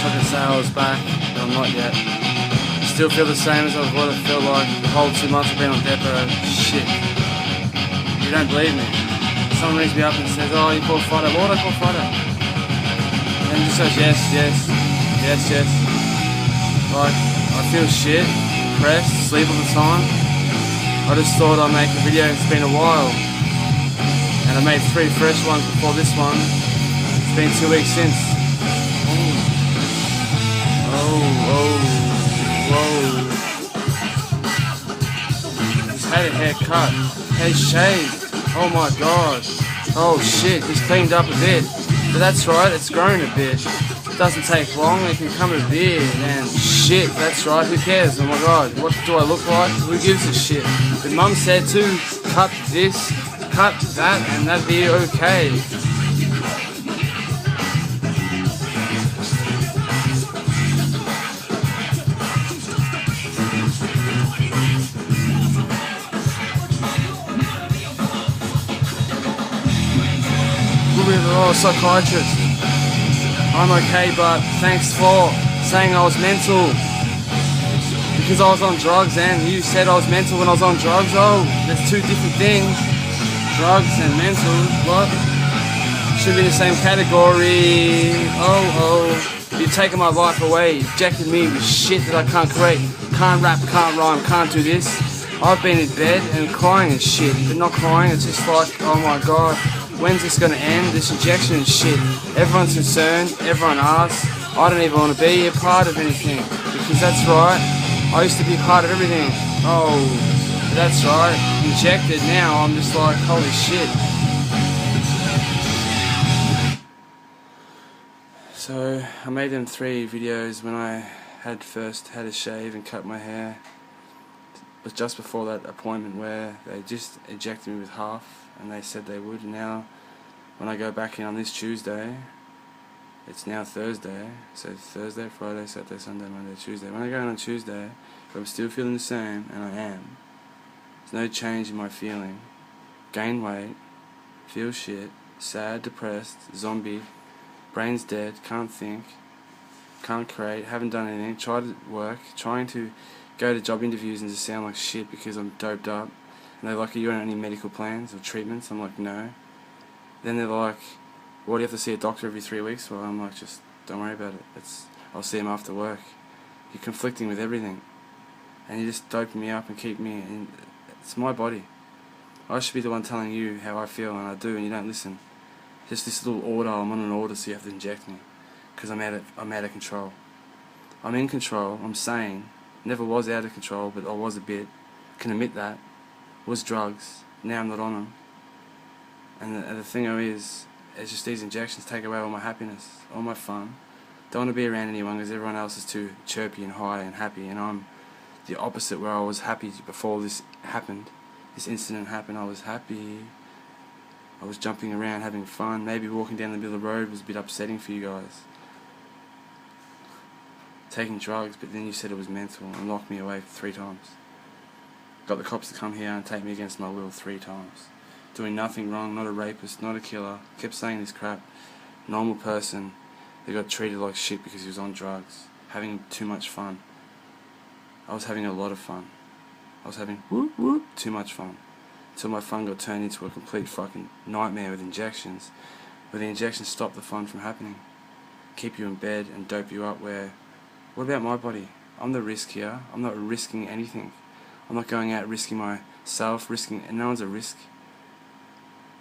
wish I could say I was back, but I'm not yet. Still feel the same as I what it felt like the whole 2 months I've been on death row. Shit. You don't believe me. Someone rings me up and says, oh, you called Friday. What would I call Friday? And he just goes, yes. Like, I feel shit, depressed, sleep all the time. I just thought I'd make a video, it's been a while. And I made 3 fresh ones before this one. It's been 2 weeks since. Whoa. He's had a haircut. He's shaved. Oh my god. Oh shit, he's cleaned up a bit. But that's right, it's grown a bit. It doesn't take long, it can come a beard. And shit, that's right, who cares? Oh my god, what do I look like? Who gives a shit? But mum said to cut this, cut that, and that'd be okay. Oh, psychiatrist. I'm okay, but thanks for saying I was mental. Because I was on drugs, and you said I was mental when I was on drugs. Oh, there's 2 different things. Drugs and mental. What? Should be in the same category. Oh. You've taken my life away. Injected me with shit that I can't create. Can't rap, can't rhyme, can't do this. I've been in bed and crying and shit. But not crying, it's just like, oh my god. When's this gonna end? This injection and shit. Everyone's concerned, everyone asks. I don't even want to be a part of anything. Because that's right, I used to be part of everything. Oh, that's right, injected now, I'm just like, holy shit. So, I made them 3 videos when I had first had a shave and cut my hair. But just before that appointment where they just injected me with half. And they said they would. And now when I go back in on this Tuesday, it's now Thursday, so Thursday, Friday, Saturday, Sunday, Monday, Tuesday. When I go in on Tuesday, if I'm still feeling the same, and I am, there's no change in my feeling. Gain weight, feel shit, sad, depressed, zombie, brain's dead, can't think, can't create, haven't done anything, tried to work, trying to go to job interviews and just sound like shit because I'm doped up. And they're like, are you on any medical plans or treatments? I'm like, no. Then they're like, why do you have to see a doctor every 3 weeks? Well, I'm like, just don't worry about it. I'll see him after work. You're conflicting with everything. And you just dope me up and keep me in. It's my body. I should be the one telling you how I feel, and I do, and you don't listen. Just this little order, I'm on an order, so you have to inject me. Because I'm out of control. I'm in control, I'm sane. Never was out of control, but I was a bit. Can admit that. Was drugs. Now I'm not on them. And the thing is, it's just these injections take away all my happiness, all my fun. Don't want to be around anyone because everyone else is too chirpy and high and happy, and I'm the opposite, where I was happy before this happened. This incident happened, I was happy. I was jumping around, having fun. Maybe walking down the middle of the road was a bit upsetting for you guys. Taking drugs, but then you said it was mental and locked me away 3 times. Got the cops to come here and take me against my will 3 times. Doing nothing wrong, not a rapist, not a killer. Kept saying this crap. Normal person. They got treated like shit because he was on drugs. Having too much fun. I was having a lot of fun. I was having too much fun. Until my fun got turned into a complete fucking nightmare with injections. Where the injections stopped the fun from happening. Keep you in bed and dope you up where... What about my body? I'm the risk here. I'm not risking anything. I'm not going out risking myself, and no one's a risk.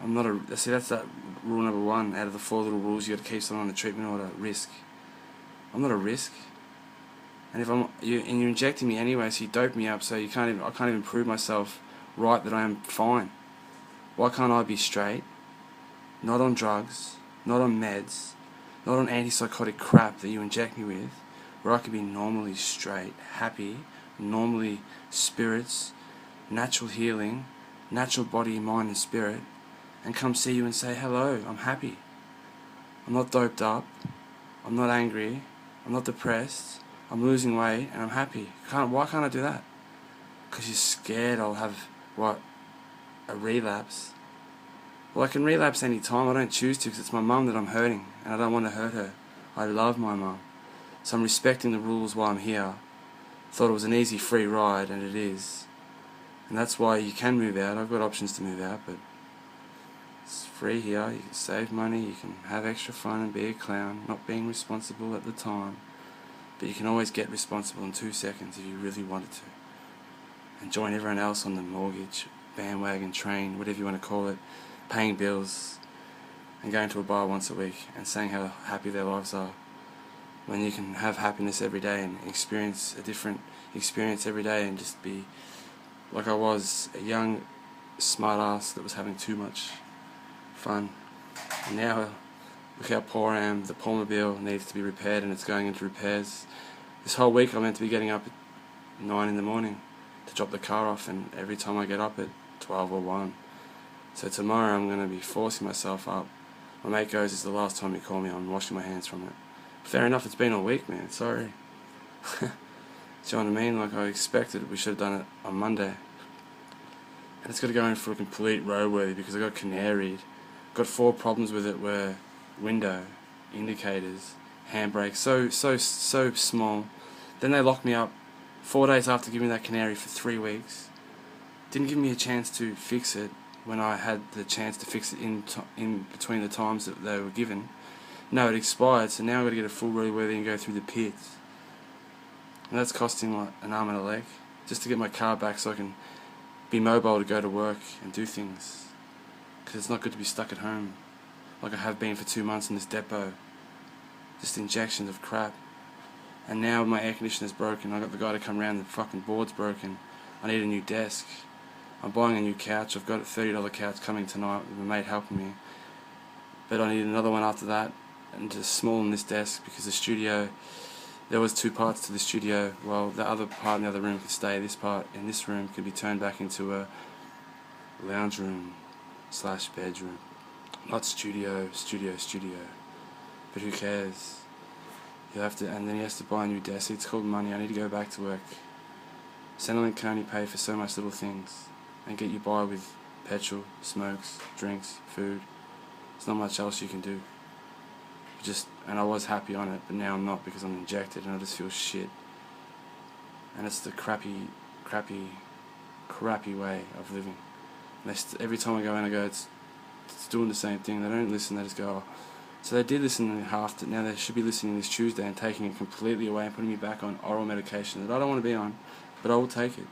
I'm not a... See, that's that rule number 1 out of the 4 little rules you got to keep someone on the treatment order. Risk. I'm not a risk. And if you're injecting me anyway, so you dope me up, so I can't even prove myself right that I am fine. Why can't I be straight? Not on drugs, not on meds, not on antipsychotic crap that you inject me with, where I could be normally straight, happy, normally spirits, natural healing, natural body, mind and spirit, and come see you and say, hello, I'm happy. I'm not doped up, I'm not angry, I'm not depressed, I'm losing weight and I'm happy. Why can't I do that? Because you're scared I'll have, what, a relapse? Well, I can relapse any time. I don't choose to because it's my mum that I'm hurting and I don't want to hurt her. I love my mum. So I'm respecting the rules while I'm here. Thought it was an easy free ride, and it is. And that's why you can move out. I've got options to move out, but it's free here. You can save money, you can have extra fun and be a clown, not being responsible at the time. But you can always get responsible in 2 seconds if you really wanted to. And join everyone else on the mortgage, bandwagon, train, whatever you want to call it, paying bills, and going to a bar once a week and saying how happy their lives are. When you can have happiness every day and experience a different experience every day and just be like I was, a young smart ass that was having too much fun. And now look how poor I am. The Palmobile needs to be repaired and it's going into repairs. This whole week I'm meant to be getting up at 9 in the morning to drop the car off, and every time I get up at 12 or 1. So tomorrow I'm going to be forcing myself up. My mate goes, "It's the last time you call me, I'm washing my hands from it." Fair enough, it's been a week, man, sorry. Do you know what I mean? Like I expected, we should have done it on Monday. And it's got to go in for a complete roadworthy because I got canaried. Got 4 problems with it where window, indicators, handbrake, so small. Then they locked me up 4 days after giving me that canary for 3 weeks. Didn't give me a chance to fix it when I had the chance to fix it in between the times that they were given. No, it expired, so now I've got to get a full roadworthy and go through the pits. And that's costing like an arm and a leg, just to get my car back so I can be mobile to go to work and do things. Because it's not good to be stuck at home, like I have been for 2 months in this depot. Just injections of crap. And now my air conditioner's broken, I got the guy to come around, the fucking board's broken. I need a new desk. I'm buying a new couch, I've got a $30 couch coming tonight with my mate helping me. But I need another one after that, and just smallen this desk because the studio, there was 2 parts to the studio. Well, the other part in the other room could stay. This part in this room could be turned back into a lounge room / bedroom. Not studio. But who cares? You'll have to, and then he has to buy a new desk. It's called money. I need to go back to work. Centrelink can only pay for so much little things and get you by with petrol, smokes, drinks, food. There's not much else you can do. And I was happy on it, but now I'm not because I'm injected and I just feel shit. And it's the crappy way of living. Every time I go in, I go, it's doing the same thing. They don't listen, they just go, oh. So they did listen in half, now they should be listening this Tuesday and taking it completely away and putting me back on oral medication that I don't want to be on, but I will take it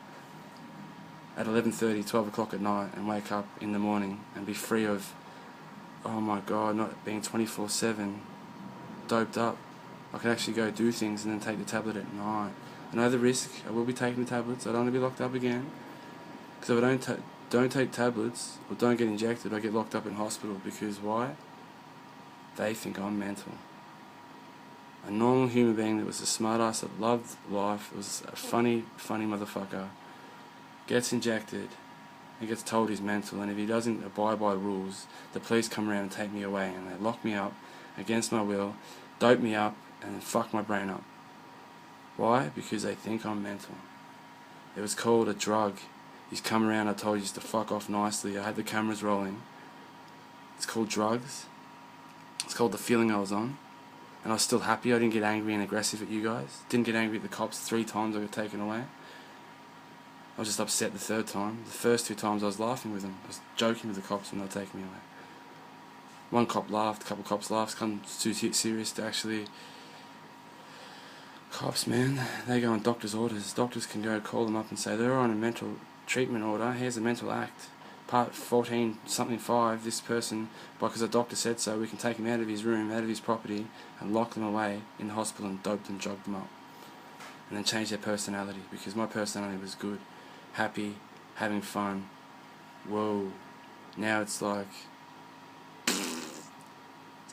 at 11:30, 12 o'clock at night and wake up in the morning and be free of, oh my god, not being 24/7 doped up. I can actually go do things and then take the tablet at night. I know the risk, I will be taking the tablets, I don't want to be locked up again. Because if I don't take tablets or don't get injected, I get locked up in hospital. Because why? They think I'm mental. A normal human being that was a smart ass that loved life, was a funny motherfucker, gets injected and gets told he's mental, and if he doesn't abide by rules, the police come around and take me away and they lock me up against my will, dope me up and then fuck my brain up. Why? Because they think I'm mental. It was called a drug. He's come around, I told you to fuck off nicely, I had the cameras rolling. It's called drugs. It's called the feeling I was on. And I was still happy. I didn't get angry and aggressive at you guys. Didn't get angry at the cops 3 times I got taken away. I was just upset the 3rd time. The first 2 times I was laughing with them. I was joking with the cops when they were taking me away. One cop laughed, a couple of cops laughed. It comes too serious to actually... Cops, man, they go on doctor's orders. Doctors can go call them up and say, they're on a mental treatment order. Here's a mental act. Part 14 something 5, this person, because the doctor said so, we can take him out of his room, out of his property, and lock them away in the hospital and dope them, drug them up. And then change their personality, because my personality was good, happy, having fun. Whoa. Now it's like, it's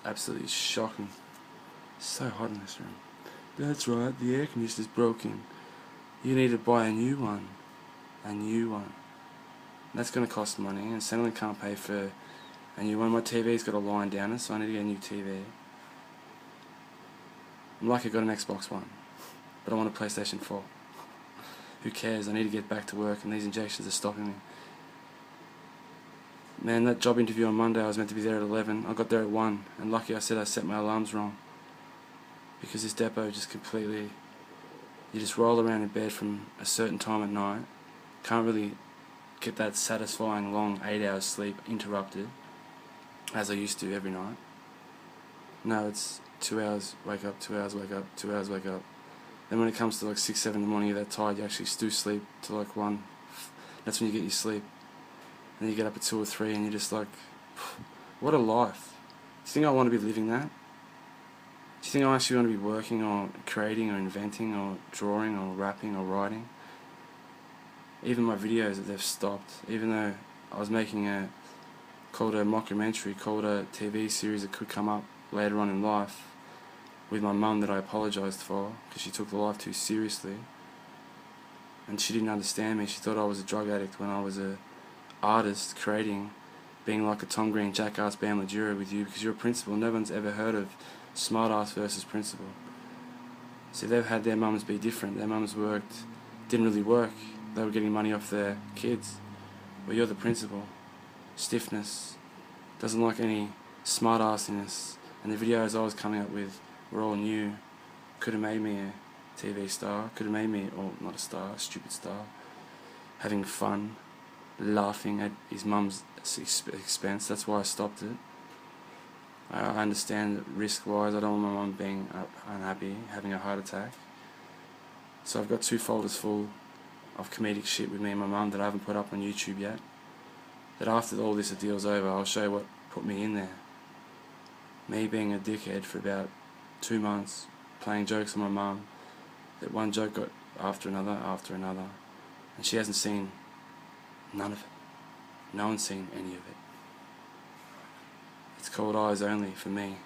absolutely shocking. It's so hot in this room. That's right, the air conditioner's broken. You need to buy a new one. A new one. That's going to cost money, and Centrelink can't pay for a new one. My TV's got a line down it, so I need to get a new TV. I'm lucky I got an Xbox One, but I want a PlayStation 4. Who cares? I need to get back to work, and these injections are stopping me. Man, that job interview on Monday, I was meant to be there at 11. I got there at 1, and lucky I said I set my alarms wrong. because this depot just completely, you just roll around in bed from a certain time at night, can't really get that satisfying long 8 hours sleep interrupted as I used to every night. No, it's 2 hours wake up, 2 hours wake up, 2 hours wake up. Then when it comes to like 6, 7 in the morning, you're that tired, you actually do sleep to like 1. That's when you get your sleep. And then you get up at 2 or 3 and you're just like, what a life. Do you think I want to be living that? Do you think I actually want to be working or creating or inventing or drawing or rapping or writing? Even my videos, they've stopped. Even though I was making a mockumentary, called a TV series that could come up later on in life with my mum that I apologised for because she took the life too seriously. And she didn't understand me. She thought I was a drug addict when I was a artist creating, being like a Tom Green jackass Bam Majura with you because you're a principal. No one's ever heard of smart ass versus principal. See, they've had their mums be different. Their mums didn't really work. They were getting money off their kids. Well, you're the principal. Stiffness. Doesn't like any smart assiness. And the videos I was coming up with were all new. Could have made me a TV star. Could have made me, or not a star, a stupid star. Having fun. Laughing at his mum's expense. That's why I stopped it. I understand risk-wise. I don't want my mum being unhappy, having a heart attack. So I've got 2 folders full of comedic shit with me and my mum that I haven't put up on YouTube yet. That after all this deal's over, I'll show you what put me in there. Me being a dickhead for about 2 months, playing jokes on my mum. That one joke got after another, and she hasn't seen none of it. No one's seen any of it. It's called eyes only for me.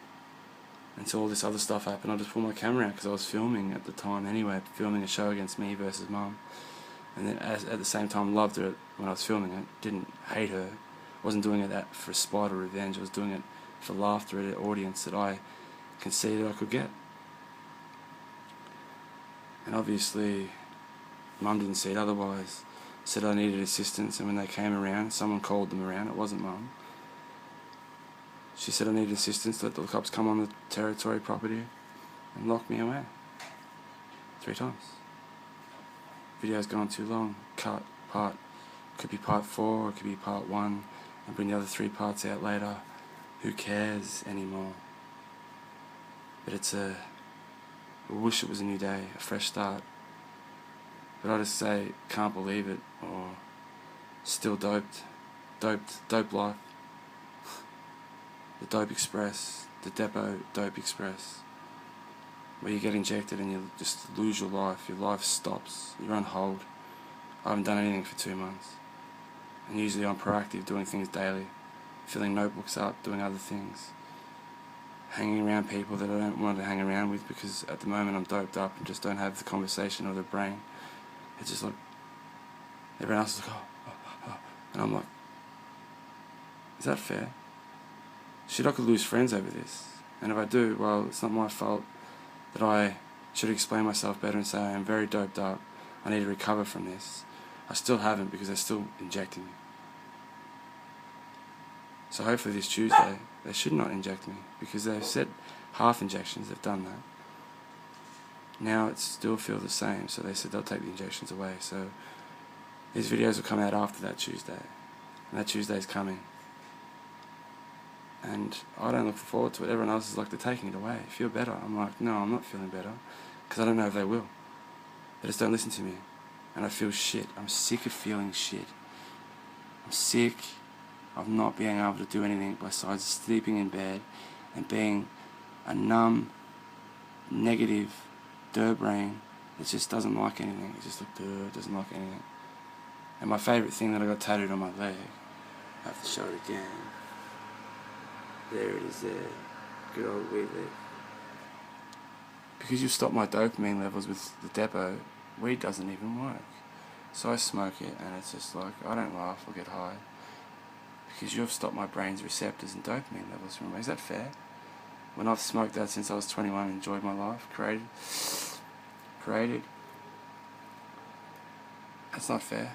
Until all this other stuff happened, I just pulled my camera out because I was filming at the time anyway, filming a show against me versus mum. And then at the same time loved her when I was filming it, didn't hate her, wasn't doing it for spite or revenge, I was doing it for laughter at an audience that I conceded I could get. And obviously mum didn't see it otherwise, said I needed assistance, and when they came around, someone called them around, it wasn't mum. She said I needed assistance, let the cops come on the territory property and lock me away. 3 times. Video's gone too long. Cut, part. Could be part 4, or it could be part 1, and bring the other 3 parts out later. Who cares anymore? But I wish it was a new day, a fresh start. But I just say, can't believe it, or still doped. Dope life. The Dope Express, the Depot Dope Express, where you get injected and you just lose your life stops, you're on hold. I haven't done anything for 2 months, and usually I'm proactive, doing things daily, filling notebooks up, doing other things, hanging around people that I don't want to hang around with because at the moment I'm doped up and just don't have the conversation or the brain. It's just like, everyone else is like, oh. And I'm like, is that fair? Shit, I could lose friends over this, and if I do, well, it's not my fault that I should explain myself better and say I am very doped up, I need to recover from this. I still haven't because they're still injecting me. So hopefully this Tuesday, they should not inject me because they've said half injections, they've done that. Now it still feels the same, so they said they'll take the injections away. So these videos will come out after that Tuesday, and that Tuesday's coming. And I don't look forward to it. Everyone else is like, they're taking it away. Feel better. I'm like, no, I'm not feeling better. Because I don't know if they will. They just don't listen to me. And I feel shit. I'm sick of feeling shit. I'm sick of not being able to do anything besides sleeping in bed and being a numb, negative, brain that just doesn't like anything. It's just like, doesn't like anything. And my favourite thing that I got tattooed on my leg, I have to show it again. There it is there. Good old weed leaf. Because you stop my dopamine levels with the Depot, weed doesn't even work. So I smoke it and it's just like, I don't laugh or get high. Because you've stopped my brain's receptors and dopamine levels from me. Is that fair? When I've smoked that since I was 21 and enjoyed my life, created. That's not fair.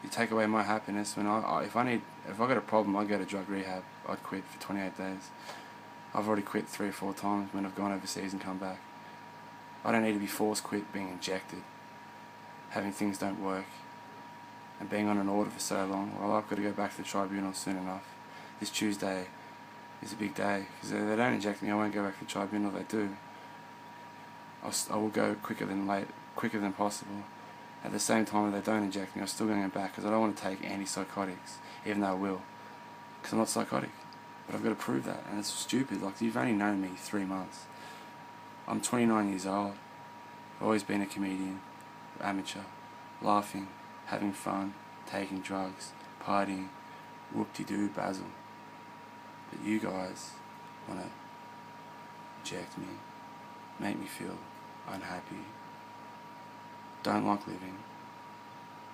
You take away my happiness when if I got a problem, I'd go to drug rehab. I'd quit for 28 days. I've already quit 3 or 4 times when I've gone overseas and come back. I don't need to be force quit being injected, having things don't work, and being on an order for so long. Well, I've got to go back to the tribunal soon enough. This Tuesday is a big day, because if they don't inject me, I won't go back to the tribunal. If they do, I will go quicker than possible. At the same time, if they don't inject me, I'm still going to go back, because I don't want to take antipsychotics, even though I will, because I'm not psychotic. But I've got to prove that, and it's stupid. Like, you've only known me 3 months. I'm 29 years old. I've always been a comedian, amateur, laughing, having fun, taking drugs, partying, whoop-de-doo, Basil. But you guys want to inject me, make me feel unhappy, don't like living,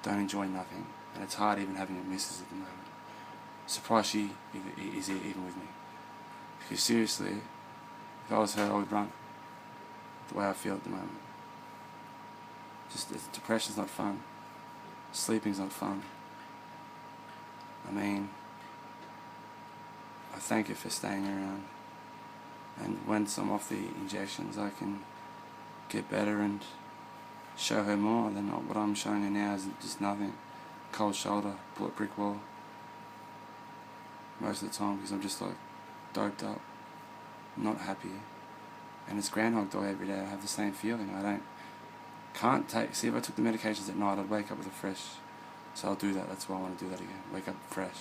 don't enjoy nothing, and it's hard even having a missus at the moment. Surprised she is even with me. Because seriously, if I was her, I would run. The way I feel at the moment. Just, depression's not fun. Sleeping's not fun. I mean, I thank her for staying around. And once I'm off the injections, I can get better and show her more than what I'm showing her now is just nothing. Cold shoulder, bullet brick wall. Most of the time, because I'm just like doped up, not happy. And it's Groundhog Day every day. I have the same feeling. See, if I took the medications at night, I'd wake up with a fresh. So I'll do that. That's why I want to do that again. Wake up fresh.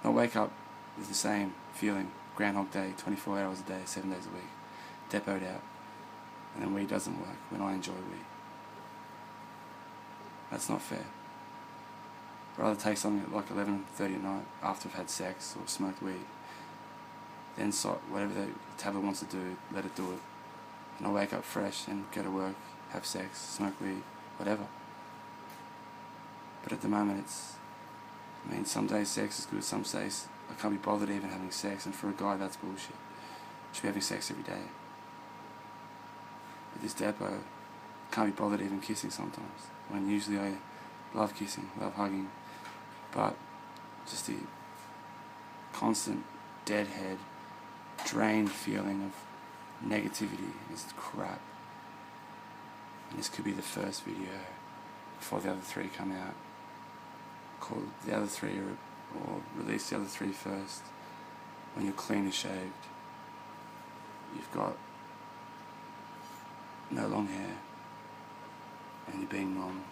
Not wake up with the same feeling. Groundhog Day, 24 hours a day, 7 days a week. Depoted out. And then weed doesn't work when I enjoy weed. That's not fair. I'd rather take something at like 11:30 at night after I've had sex or smoked weed. Then whatever the tablet wants to do, let it do it. And I'll wake up fresh and go to work, have sex, smoke weed, whatever. But at the moment some days sex is good, some days I can't be bothered even having sex, and for a guy that's bullshit. I should be having sex every day. At this depot, I can't be bothered even kissing sometimes, when usually I love kissing, love hugging, but just the constant deadhead, drained feeling of negativity is crap. And this could be the first video before the other 3 come out. Call the other 3 or release the other 3 first. When you're clean and shaved, you've got no long hair, and you're being normal.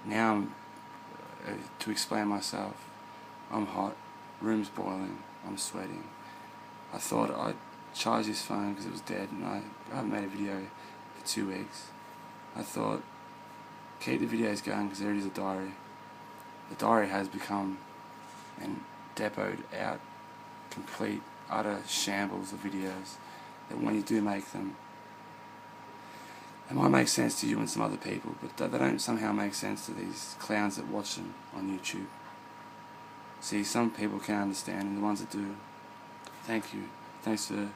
Now, to explain myself, I'm hot, room's boiling, I'm sweating. I thought I'd charge this phone because it was dead, and I haven't made a video for 2 weeks. I thought, keep the videos going because there it is, a diary. The diary has become and depoted out complete, utter shambles of videos that when you do make them, they might make sense to you and some other people, but they don't somehow make sense to these clowns that watch them on YouTube. See, some people can understand, and the ones that do, thank you. Thanks for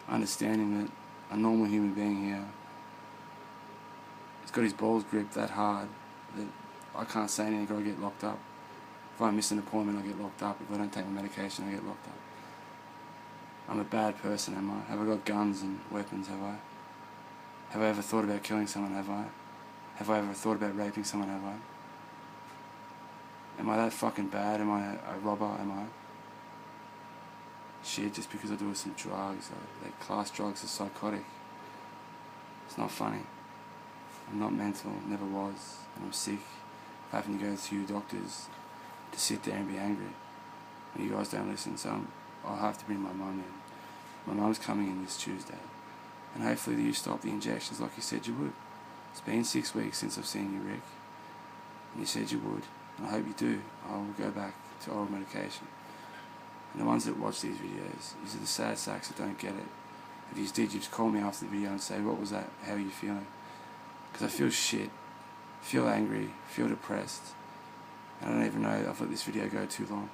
understanding that a normal human being here has got his balls gripped that hard that I can't say anything or I get locked up. If I miss an appointment, I get locked up. If I don't take my medication, I get locked up. I'm a bad person, am I? Have I got guns and weapons, have I? Have I ever thought about killing someone, have I? Have I ever thought about raping someone, have I? Am I that fucking bad? Am I a robber, am I? Shit, just because I do some drugs, they class drugs as psychotic. It's not funny. I'm not mental, never was, and I'm sick of having to go to doctors to sit there and be angry. And you guys don't listen, so I'll have to bring my mum in. My mum's coming in this Tuesday. And hopefully you stop the injections like you said you would. It's been 6 weeks since I've seen you, Rick. And you said you would. And I hope you do. I will go back to oral medication. And the ones that watch these videos, these are the sad sacks that don't get it. If you did, you'd call me after the video and say, what was that? How are you feeling? Because I feel shit. Feel angry. Feel depressed. And I don't even know, I've let this video go too long.